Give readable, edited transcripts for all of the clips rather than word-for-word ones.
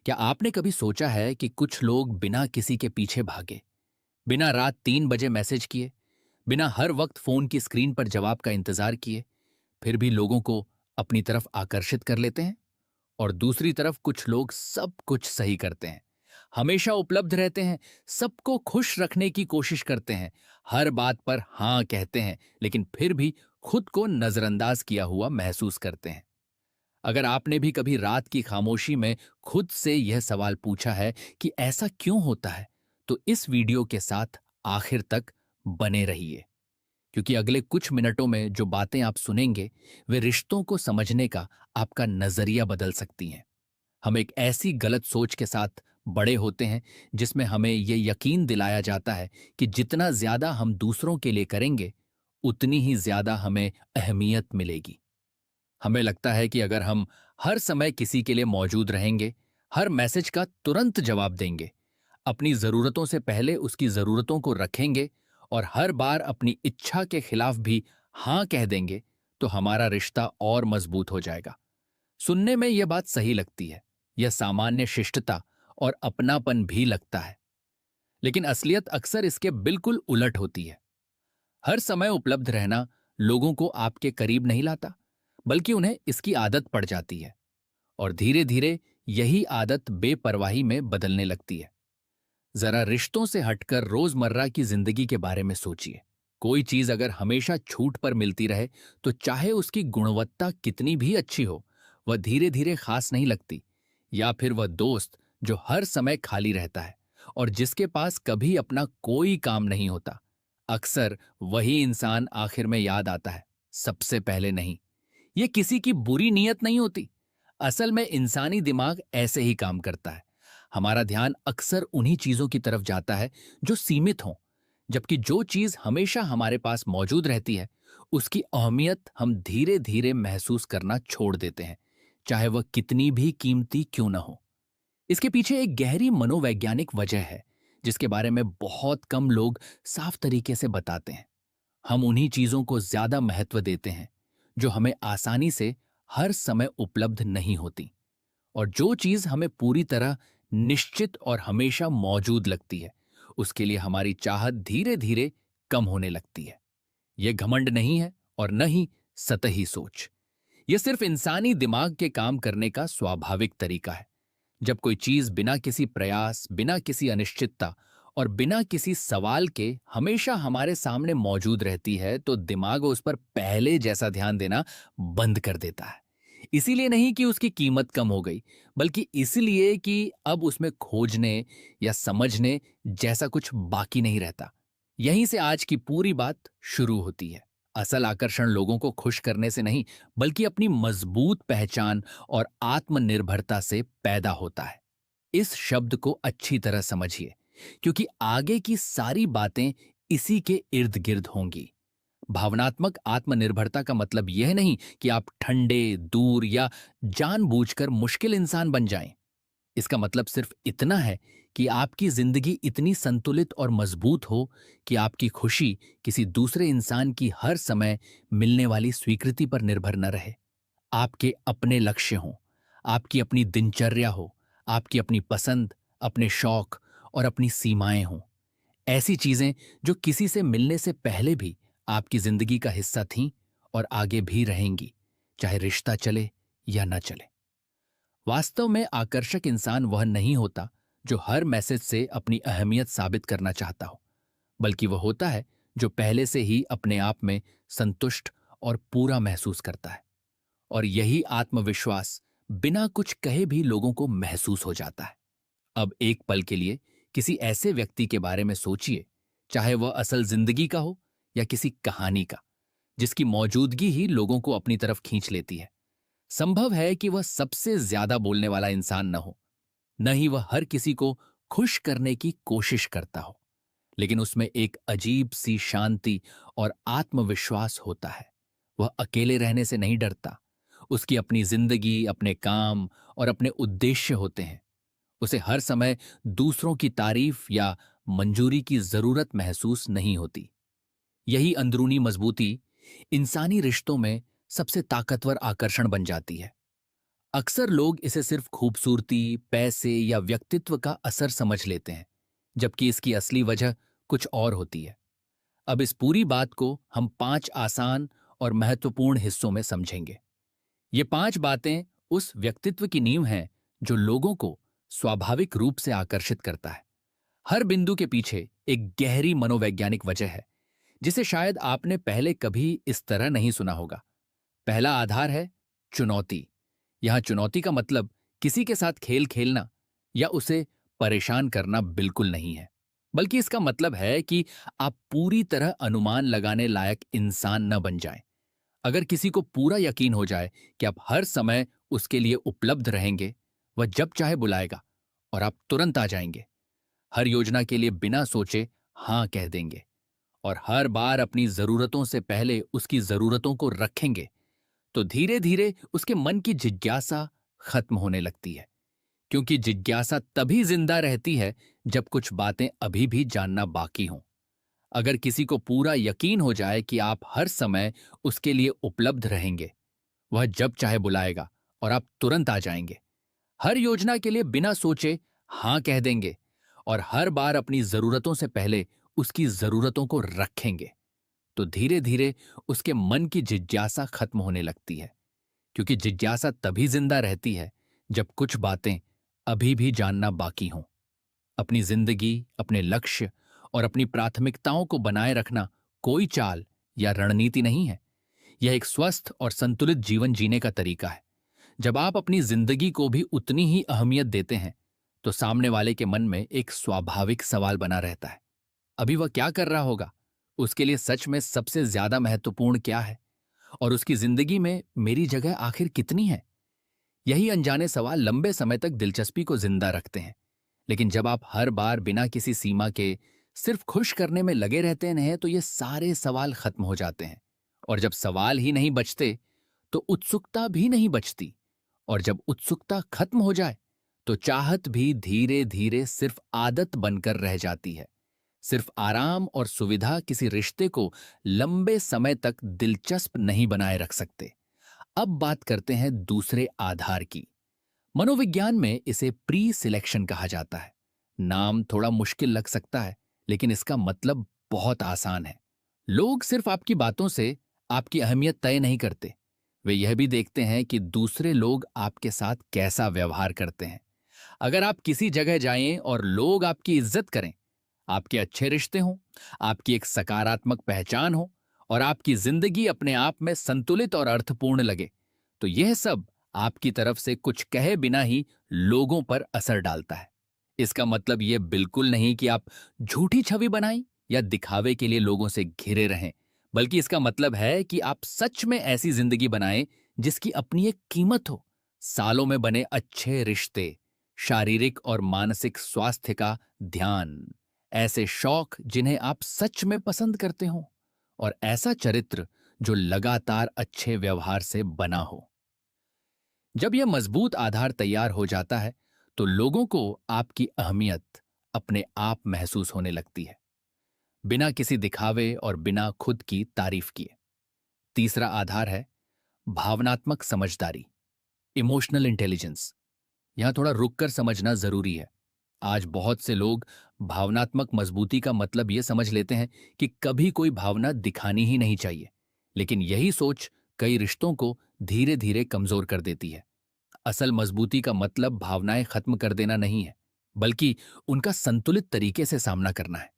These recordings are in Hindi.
क्या आपने कभी सोचा है कि कुछ लोग बिना किसी के पीछे भागे, बिना रात 3 बजे मैसेज किए, बिना हर वक्त फोन की स्क्रीन पर जवाब का इंतजार किए, फिर भी लोगों को अपनी तरफ आकर्षित कर लेते हैं? और दूसरी तरफ कुछ लोग सब कुछ सही करते हैं, हमेशा उपलब्ध रहते हैं, सबको खुश रखने की कोशिश करते हैं, हर बात पर हां कहते हैं, लेकिन फिर भी खुद को नजरअंदाज किया हुआ महसूस करते हैं। अगर आपने भी कभी रात की खामोशी में खुद से यह सवाल पूछा है कि ऐसा क्यों होता है, तो इस वीडियो के साथ आखिर तक बने रहिए, क्योंकि अगले कुछ मिनटों में जो बातें आप सुनेंगे वे रिश्तों को समझने का आपका नजरिया बदल सकती हैं। हम एक ऐसी गलत सोच के साथ बड़े होते हैं जिसमें हमें यह यकीन दिलाया जाता है कि जितना ज्यादा हम दूसरों के लिए करेंगे उतनी ही ज्यादा हमें अहमियत मिलेगी। हमें लगता है कि अगर हम हर समय किसी के लिए मौजूद रहेंगे, हर मैसेज का तुरंत जवाब देंगे, अपनी जरूरतों से पहले उसकी जरूरतों को रखेंगे और हर बार अपनी इच्छा के खिलाफ भी हां कह देंगे, तो हमारा रिश्ता और मजबूत हो जाएगा। सुनने में यह बात सही लगती है, यह सामान्य शिष्टता और अपनापन भी लगता है, लेकिन असलियत अक्सर इसके बिल्कुल उलट होती है। हर समय उपलब्ध रहना लोगों को आपके करीब नहीं लाता, बल्कि उन्हें इसकी आदत पड़ जाती है और धीरे धीरे यही आदत बेपरवाही में बदलने लगती है। जरा रिश्तों से हटकर रोजमर्रा की जिंदगी के बारे में सोचिए। कोई चीज अगर हमेशा छूट पर मिलती रहे, तो चाहे उसकी गुणवत्ता कितनी भी अच्छी हो, वह धीरे धीरे खास नहीं लगती। या फिर वह दोस्त जो हर समय खाली रहता है और जिसके पास कभी अपना कोई काम नहीं होता, अक्सर वही इंसान आखिर में याद आता है, सबसे पहले नहीं। ये किसी की बुरी नीयत नहीं होती। असल में इंसानी दिमाग ऐसे ही काम करता है। हमारा ध्यान अक्सर उन्हीं चीजों की तरफ जाता है जो सीमित हों, जबकि जो चीज हमेशा हमारे पास मौजूद रहती है उसकी अहमियत हम धीरे धीरे महसूस करना छोड़ देते हैं, चाहे वह कितनी भी कीमती क्यों न हो। इसके पीछे एक गहरी मनोवैज्ञानिक वजह है, जिसके बारे में बहुत कम लोग साफ तरीके से बताते हैं। हम उन्हीं चीजों को ज्यादा महत्व देते हैं जो हमें आसानी से हर समय उपलब्ध नहीं होती, और जो चीज हमें पूरी तरह निश्चित और हमेशा मौजूद लगती है उसके लिए हमारी चाहत धीरे धीरे कम होने लगती है। यह घमंड नहीं है और न ही सतही सोच। यह सिर्फ इंसानी दिमाग के काम करने का स्वाभाविक तरीका है। जब कोई चीज बिना किसी प्रयास, बिना किसी अनिश्चितता और बिना किसी सवाल के हमेशा हमारे सामने मौजूद रहती है, तो दिमाग उस पर पहले जैसा ध्यान देना बंद कर देता है। इसीलिए नहीं कि उसकी कीमत कम हो गई, बल्कि इसलिए कि अब उसमें खोजने या समझने जैसा कुछ बाकी नहीं रहता। यहीं से आज की पूरी बात शुरू होती है। असल आकर्षण लोगों को खुश करने से नहीं, बल्कि अपनी मजबूत पहचान और आत्मनिर्भरता से पैदा होता है। इस शब्द को अच्छी तरह समझिए, क्योंकि आगे की सारी बातें इसी के इर्द गिर्द होंगी। भावनात्मक आत्मनिर्भरता का मतलब यह नहीं कि आप ठंडे, दूर या जानबूझकर मुश्किल इंसान बन जाएं। इसका मतलब सिर्फ इतना है कि आपकी जिंदगी इतनी संतुलित और मजबूत हो कि आपकी खुशी किसी दूसरे इंसान की हर समय मिलने वाली स्वीकृति पर निर्भर न रहे। आपके अपने लक्ष्य हों, आपकी अपनी दिनचर्या हो, आपकी अपनी पसंद, अपने शौक और अपनी सीमाएं हों। ऐसी चीजें जो किसी से मिलने से पहले भी आपकी जिंदगी का हिस्सा थीं और आगे भी रहेंगी, चाहे रिश्ता चले या न चले। वास्तव में आकर्षक इंसान वह नहीं होता जो हर मैसेज से अपनी अहमियत साबित करना चाहता हो, बल्कि वह होता है जो पहले से ही अपने आप में संतुष्ट और पूरा महसूस करता है। और यही आत्मविश्वास बिना कुछ कहे भी लोगों को महसूस हो जाता है। अब एक पल के लिए किसी ऐसे व्यक्ति के बारे में सोचिए, चाहे वह असल जिंदगी का हो या किसी कहानी का, जिसकी मौजूदगी ही लोगों को अपनी तरफ खींच लेती है। संभव है कि वह सबसे ज्यादा बोलने वाला इंसान न हो, न ही वह हर किसी को खुश करने की कोशिश करता हो, लेकिन उसमें एक अजीब सी शांति और आत्मविश्वास होता है। वह अकेले रहने से नहीं डरता। उसकी अपनी जिंदगी, अपने काम और अपने उद्देश्य होते हैं। उसे हर समय दूसरों की तारीफ या मंजूरी की जरूरत महसूस नहीं होती। यही अंदरूनी मजबूती इंसानी रिश्तों में सबसे ताकतवर आकर्षण बन जाती है। अक्सर लोग इसे सिर्फ खूबसूरती, पैसे या व्यक्तित्व का असर समझ लेते हैं, जबकि इसकी असली वजह कुछ और होती है। अब इस पूरी बात को हम 5 आसान और महत्वपूर्ण हिस्सों में समझेंगे। ये 5 बातें उस व्यक्तित्व की नींव हैं जो लोगों को स्वाभाविक रूप से आकर्षित करता है। हर बिंदु के पीछे एक गहरी मनोवैज्ञानिक वजह है, जिसे शायद आपने पहले कभी इस तरह नहीं सुना होगा। पहला आधार है चुनौती। यहां चुनौती का मतलब किसी के साथ खेल खेलना या उसे परेशान करना बिल्कुल नहीं है, बल्कि इसका मतलब है कि आप पूरी तरह अनुमान लगाने लायक इंसान न बन जाएं। अगर किसी को पूरा यकीन हो जाए कि आप हर समय उसके लिए उपलब्ध रहेंगे, वह जब चाहे बुलाएगा और आप तुरंत आ जाएंगे, हर योजना के लिए बिना सोचे हां कह देंगे और हर बार अपनी जरूरतों से पहले उसकी जरूरतों को रखेंगे, तो धीरे धीरे उसके मन की जिज्ञासा खत्म होने लगती है। क्योंकि जिज्ञासा तभी जिंदा रहती है जब कुछ बातें अभी भी जानना बाकी हों। अगर किसी को पूरा यकीन हो जाए कि आप हर समय उसके लिए उपलब्ध रहेंगे, वह जब चाहे बुलाएगा और आप तुरंत आ जाएंगे, हर योजना के लिए बिना सोचे हां कह देंगे और हर बार अपनी जरूरतों से पहले उसकी जरूरतों को रखेंगे, तो धीरे धीरे उसके मन की जिज्ञासा खत्म होने लगती है। क्योंकि जिज्ञासा तभी जिंदा रहती है जब कुछ बातें अभी भी जानना बाकी हों। अपनी जिंदगी, अपने लक्ष्य और अपनी प्राथमिकताओं को बनाए रखना कोई चाल या रणनीति नहीं है। यह एक स्वस्थ और संतुलित जीवन जीने का तरीका है। जब आप अपनी जिंदगी को भी उतनी ही अहमियत देते हैं, तो सामने वाले के मन में एक स्वाभाविक सवाल बना रहता है, अभी वह क्या कर रहा होगा, उसके लिए सच में सबसे ज्यादा महत्वपूर्ण क्या है और उसकी जिंदगी में मेरी जगह आखिर कितनी है। यही अनजाने सवाल लंबे समय तक दिलचस्पी को जिंदा रखते हैं। लेकिन जब आप हर बार बिना किसी सीमा के सिर्फ खुश करने में लगे रहते हैं, तो ये सारे सवाल खत्म हो जाते हैं। और जब सवाल ही नहीं बचते, तो उत्सुकता भी नहीं बचती। और जब उत्सुकता खत्म हो जाए, तो चाहत भी धीरे धीरे सिर्फ आदत बनकर रह जाती है। सिर्फ आराम और सुविधा किसी रिश्ते को लंबे समय तक दिलचस्प नहीं बनाए रख सकते। अब बात करते हैं दूसरे आधार की। मनोविज्ञान में इसे प्री सिलेक्शन कहा जाता है। नाम थोड़ा मुश्किल लग सकता है, लेकिन इसका मतलब बहुत आसान है। लोग सिर्फ आपकी बातों से आपकी अहमियत तय नहीं करते, वे यह भी देखते हैं कि दूसरे लोग आपके साथ कैसा व्यवहार करते हैं। अगर आप किसी जगह जाएं और लोग आपकी इज्जत करें, आपके अच्छे रिश्ते हों, आपकी एक सकारात्मक पहचान हो और आपकी जिंदगी अपने आप में संतुलित और अर्थपूर्ण लगे, तो यह सब आपकी तरफ से कुछ कहे बिना ही लोगों पर असर डालता है। इसका मतलब यह बिल्कुल नहीं कि आप झूठी छवि बनाएं या दिखावे के लिए लोगों से घिरे रहें, बल्कि इसका मतलब है कि आप सच में ऐसी जिंदगी बनाएं जिसकी अपनी एक कीमत हो। सालों में बने अच्छे रिश्ते, शारीरिक और मानसिक स्वास्थ्य का ध्यान, ऐसे शौक जिन्हें आप सच में पसंद करते हो, और ऐसा चरित्र जो लगातार अच्छे व्यवहार से बना हो। जब यह मजबूत आधार तैयार हो जाता है, तो लोगों को आपकी अहमियत अपने आप महसूस होने लगती है, बिना किसी दिखावे और बिना खुद की तारीफ किए। तीसरा आधार है भावनात्मक समझदारी, इमोशनल इंटेलिजेंस। यहां थोड़ा रुककर समझना जरूरी है। आज बहुत से लोग भावनात्मक मजबूती का मतलब यह समझ लेते हैं कि कभी कोई भावना दिखानी ही नहीं चाहिए, लेकिन यही सोच कई रिश्तों को धीरे धीरे कमजोर कर देती है। असल मजबूती का मतलब भावनाएं खत्म कर देना नहीं है, बल्कि उनका संतुलित तरीके से सामना करना है।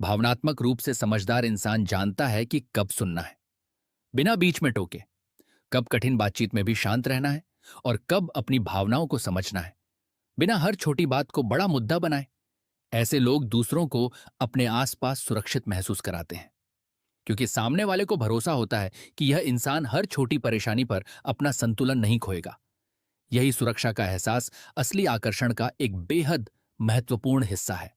भावनात्मक रूप से समझदार इंसान जानता है कि कब सुनना है बिना बीच में टोके, कब कठिन बातचीत में भी शांत रहना है और कब अपनी भावनाओं को समझना है बिना हर छोटी बात को बड़ा मुद्दा बनाए। ऐसे लोग दूसरों को अपने आसपास सुरक्षित महसूस कराते हैं, क्योंकि सामने वाले को भरोसा होता है कि यह इंसान हर छोटी परेशानी पर अपना संतुलन नहीं खोएगा। यही सुरक्षा का एहसास असली आकर्षण का एक बेहद महत्वपूर्ण हिस्सा है।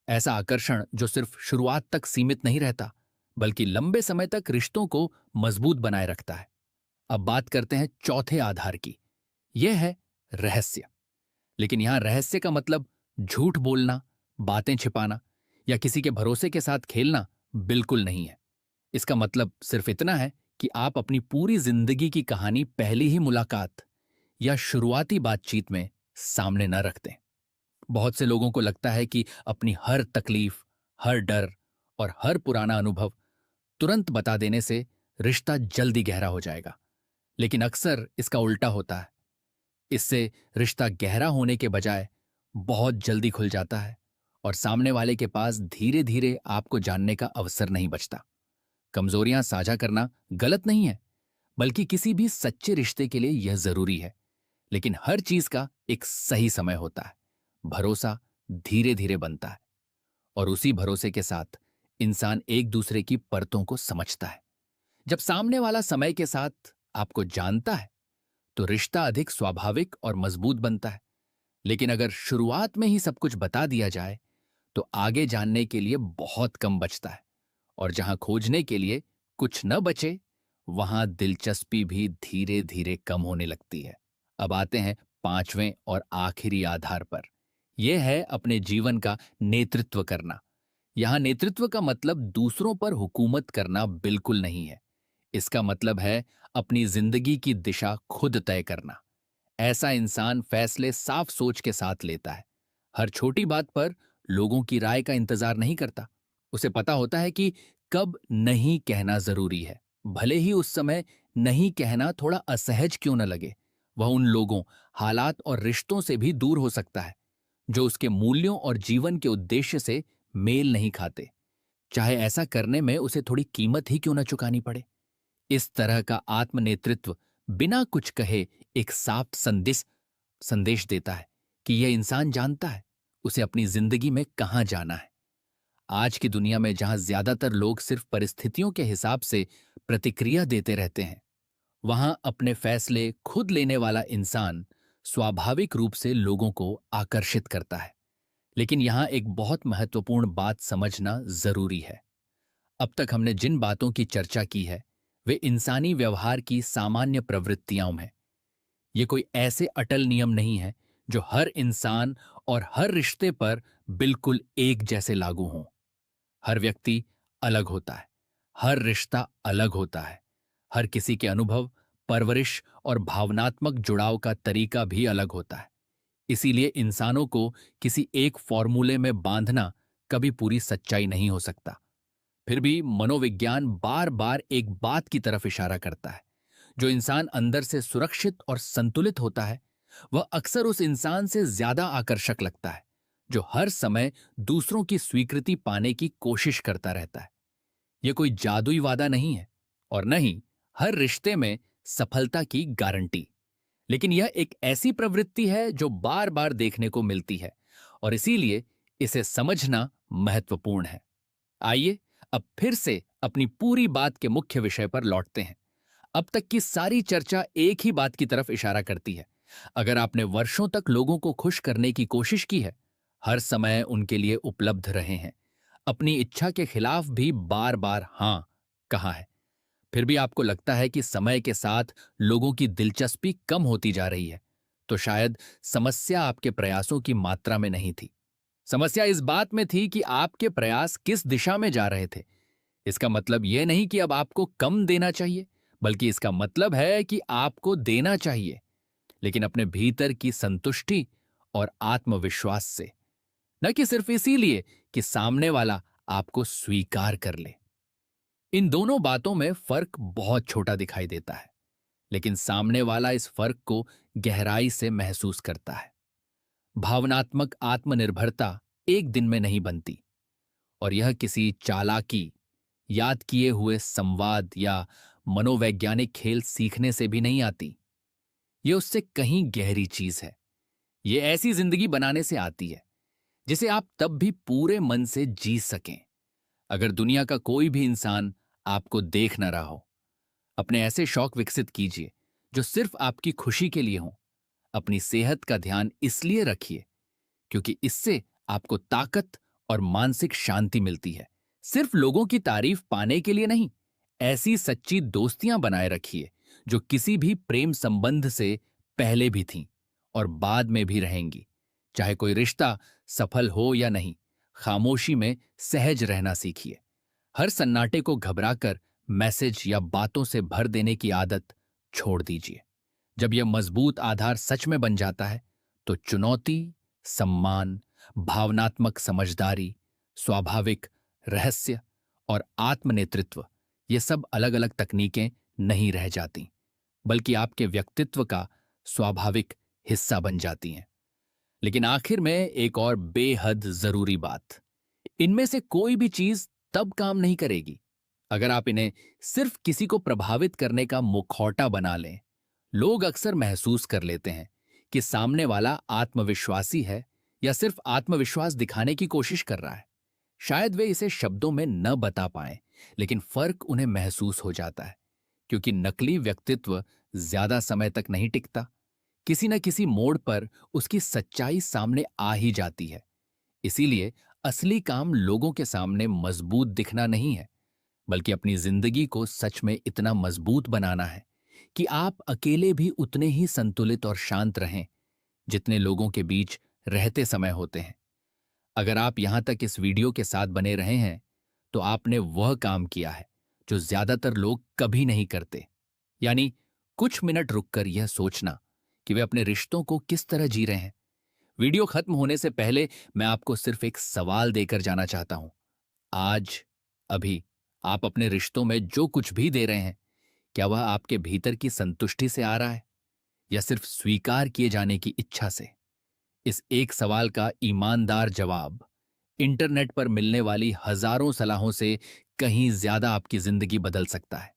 ऐसा आकर्षण जो सिर्फ शुरुआत तक सीमित नहीं रहता, बल्कि लंबे समय तक रिश्तों को मजबूत बनाए रखता है। अब बात करते हैं चौथे आधार की। यह है रहस्य। लेकिन यहां रहस्य का मतलब झूठ बोलना, बातें छिपाना या किसी के भरोसे के साथ खेलना बिल्कुल नहीं है। इसका मतलब सिर्फ इतना है कि आप अपनी पूरी जिंदगी की कहानी पहली ही मुलाकात या शुरुआती बातचीत में सामने न रख दें। बहुत से लोगों को लगता है कि अपनी हर तकलीफ, हर डर और हर पुराना अनुभव तुरंत बता देने से रिश्ता जल्दी गहरा हो जाएगा, लेकिन अक्सर इसका उल्टा होता है। इससे रिश्ता गहरा होने के बजाय बहुत जल्दी खुल जाता है और सामने वाले के पास धीरे धीरे आपको जानने का अवसर नहीं बचता। कमजोरियां साझा करना गलत नहीं है, बल्कि किसी भी सच्चे रिश्ते के लिए यह जरूरी है। लेकिन हर चीज का एक सही समय होता है। भरोसा धीरे धीरे बनता है और उसी भरोसे के साथ इंसान एक दूसरे की परतों को समझता है। जब सामने वाला समय के साथ आपको जानता है तो रिश्ता अधिक स्वाभाविक और मजबूत बनता है। लेकिन अगर शुरुआत में ही सब कुछ बता दिया जाए तो आगे जानने के लिए बहुत कम बचता है, और जहां खोजने के लिए कुछ न बचे वहां दिलचस्पी भी धीरे धीरे कम होने लगती है। अब आते हैं पांचवें और आखिरी आधार पर। यह है अपने जीवन का नेतृत्व करना। यहां नेतृत्व का मतलब दूसरों पर हुकूमत करना बिल्कुल नहीं है। इसका मतलब है अपनी जिंदगी की दिशा खुद तय करना। ऐसा इंसान फैसले साफ सोच के साथ लेता है। हर छोटी बात पर लोगों की राय का इंतजार नहीं करता। उसे पता होता है कि कब नहीं कहना जरूरी है, भले ही उस समय नहीं कहना थोड़ा असहज क्यों न लगे। वह उन लोगों, हालात और रिश्तों से भी दूर हो सकता है जो उसके मूल्यों और जीवन के उद्देश्य से मेल नहीं खाते, चाहे ऐसा करने में उसे थोड़ी कीमत ही क्यों न चुकानी पड़े। इस तरह का आत्म नेतृत्व बिना कुछ कहे एक साफ संदेश देता है कि यह इंसान जानता है उसे अपनी जिंदगी में कहां जाना है। आज की दुनिया में जहां ज्यादातर लोग सिर्फ परिस्थितियों के हिसाब से प्रतिक्रिया देते रहते हैं, वहां अपने फैसले खुद लेने वाला इंसान स्वाभाविक रूप से लोगों को आकर्षित करता है। लेकिन यहां एक बहुत महत्वपूर्ण बात समझना जरूरी है। अब तक हमने जिन बातों की चर्चा की है वे इंसानी व्यवहार की सामान्य प्रवृत्तियां हैं। ये कोई ऐसे अटल नियम नहीं है जो हर इंसान और हर रिश्ते पर बिल्कुल एक जैसे लागू हों। हर व्यक्ति अलग होता है, हर रिश्ता अलग होता है, हर किसी के अनुभव, परवरिश और भावनात्मक जुड़ाव का तरीका भी अलग होता है। इसीलिए इंसानों को किसी एक फॉर्मूले में बांधना कभी पूरी सच्चाई नहीं हो सकता। फिर भी मनोविज्ञान बार बार एक बात की तरफ इशारा करता है। जो इंसान अंदर से सुरक्षित और संतुलित होता है वह अक्सर उस इंसान से ज्यादा आकर्षक लगता है जो हर समय दूसरों की स्वीकृति पाने की कोशिश करता रहता है। यह कोई जादुई वादा नहीं है और न ही हर रिश्ते में सफलता की गारंटी। लेकिन यह एक ऐसी प्रवृत्ति है जो बार बार देखने को मिलती है और इसीलिए इसे समझना महत्वपूर्ण है। आइए अब फिर से अपनी पूरी बात के मुख्य विषय पर लौटते हैं। अब तक की सारी चर्चा एक ही बात की तरफ इशारा करती है। अगर आपने वर्षों तक लोगों को खुश करने की कोशिश की है, हर समय उनके लिए उपलब्ध रहे हैं, अपनी इच्छा के खिलाफ भी बार बार हां कहा है, फिर भी आपको लगता है कि समय के साथ लोगों की दिलचस्पी कम होती जा रही है, तो शायद समस्या आपके प्रयासों की मात्रा में नहीं थी। समस्या इस बात में थी कि आपके प्रयास किस दिशा में जा रहे थे। इसका मतलब यह नहीं कि अब आपको कम देना चाहिए, बल्कि इसका मतलब है कि आपको देना चाहिए, लेकिन अपने भीतर की संतुष्टि और आत्मविश्वास से, न कि सिर्फ इसीलिए कि सामने वाला आपको स्वीकार कर ले। इन दोनों बातों में फर्क बहुत छोटा दिखाई देता है, लेकिन सामने वाला इस फर्क को गहराई से महसूस करता है। भावनात्मक आत्मनिर्भरता एक दिन में नहीं बनती, और यह किसी चालाकी, याद किए हुए संवाद या मनोवैज्ञानिक खेल सीखने से भी नहीं आती। यह उससे कहीं गहरी चीज है। यह ऐसी जिंदगी बनाने से आती है जिसे आप तब भी पूरे मन से जी सकें अगर दुनिया का कोई भी इंसान आपको देख न रहा हो। अपने ऐसे शौक विकसित कीजिए जो सिर्फ आपकी खुशी के लिए हों। अपनी सेहत का ध्यान इसलिए रखिए क्योंकि इससे आपको ताकत और मानसिक शांति मिलती है, सिर्फ लोगों की तारीफ पाने के लिए नहीं। ऐसी सच्ची दोस्तियां बनाए रखिए जो किसी भी प्रेम संबंध से पहले भी थीं और बाद में भी रहेंगी। चाहे कोई रिश्ता सफल हो या नहीं, खामोशी में सहज रहना सीखिए। हर सन्नाटे को घबराकर मैसेज या बातों से भर देने की आदत छोड़ दीजिए। जब यह मजबूत आधार सच में बन जाता है तो चुनौती, सम्मान, भावनात्मक समझदारी, स्वाभाविक रहस्य और आत्मनेतृत्व, ये सब अलग अलग तकनीकें नहीं रह जाती, बल्कि आपके व्यक्तित्व का स्वाभाविक हिस्सा बन जाती हैं। लेकिन आखिर में एक और बेहद जरूरी बात, इनमें से कोई भी चीज तब काम नहीं करेगी अगर आप इन्हें सिर्फ किसी को प्रभावित करने का मुखौटा बना लें। लोग अक्सर महसूस कर लेते हैं कि सामने वाला आत्मविश्वासी है या सिर्फ आत्मविश्वास दिखाने की कोशिश कर रहा है। शायद वे इसे शब्दों में न बता पाएं, लेकिन फर्क उन्हें महसूस हो जाता है, क्योंकि नकली व्यक्तित्व ज्यादा समय तक नहीं टिकता। किसी न किसी मोड़ पर उसकी सच्चाई सामने आ ही जाती है। इसीलिए असली काम लोगों के सामने मजबूत दिखना नहीं है, बल्कि अपनी जिंदगी को सच में इतना मजबूत बनाना है कि आप अकेले भी उतने ही संतुलित और शांत रहें जितने लोगों के बीच रहते समय होते हैं। अगर आप यहां तक इस वीडियो के साथ बने रहे हैं तो आपने वह काम किया है जो ज्यादातर लोग कभी नहीं करते, यानी कुछ मिनट रुककर यह सोचना कि वे अपने रिश्तों को किस तरह जी रहे हैं। वीडियो खत्म होने से पहले मैं आपको सिर्फ एक सवाल देकर जाना चाहता हूं। आज, अभी, आप अपने रिश्तों में जो कुछ भी दे रहे हैं, क्या वह आपके भीतर की संतुष्टि से आ रहा है या सिर्फ स्वीकार किए जाने की इच्छा से? इस एक सवाल का ईमानदार जवाब इंटरनेट पर मिलने वाली हजारों सलाहों से कहीं ज्यादा आपकी जिंदगी बदल सकता है।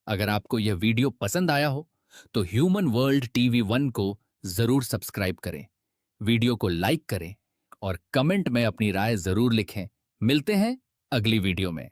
अगर आपको यह वीडियो पसंद आया हो तो ह्यूमन वर्ल्ड टीवी वन को जरूर सब्सक्राइब करें, वीडियो को लाइक करें और कमेंट में अपनी राय जरूर लिखें। मिलते हैं अगली वीडियो में।